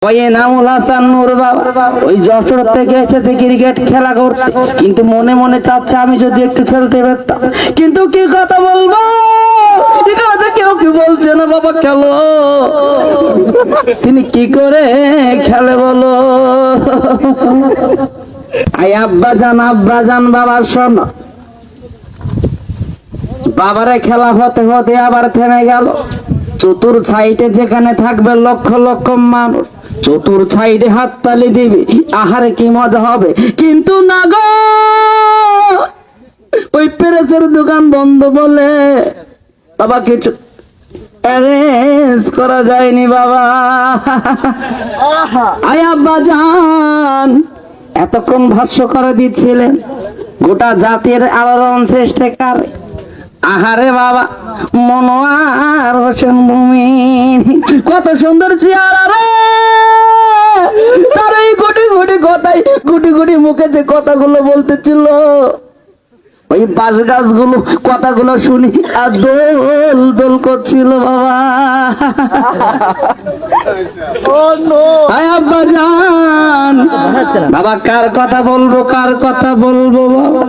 ওই এনামুল হাসান নূর বাবা ওই যশোর থেকে এসেছে ক্রিকেট খেলা করতে, কিন্তু মনে মনে চাচ্ছে আমি যদি একটু খেলতে পারতাম। কিন্তু কি কথা বলবো, কেউ কি বলছে না বাবা খেলো। তিনি কি করে খেলে বলো। আব্বা জান বাবা শোন, বাবারে খেলা হতে হতে আবার থেমে গেল। চতুর সাইডে যেখানে থাকবে লক্ষ লক্ষ মানুষ, চতুর সাইডে হাততালি দিবে, আহারে কি মজা হবে। কিন্তু না গো, ওই প্রেসের দোকান বন্ধ বলে বাবা কিছু অ্যারেঞ্জ করা যায়নি বাবা। আব্বা জান এতক্ষণ ভাষ্য করে দিচ্ছিলেন গোটা জাতির আলোড়ন সৃষ্টিকার। আহারে বাবা মনোয়ার হোসেন মুমিন, কত সুন্দর চেহারা রে তার। এই গুটি গুটি কথাই, গুটি গুটি মুখে যে কথাগুলো বলতেছিল, ওই বাঁশ গাছগুলো কথাগুলো শুনি আর দোল দোল করছিল বাবা। আব্বা জান বাবা কার কথা বলবো, কার কথা বলবো বাবা।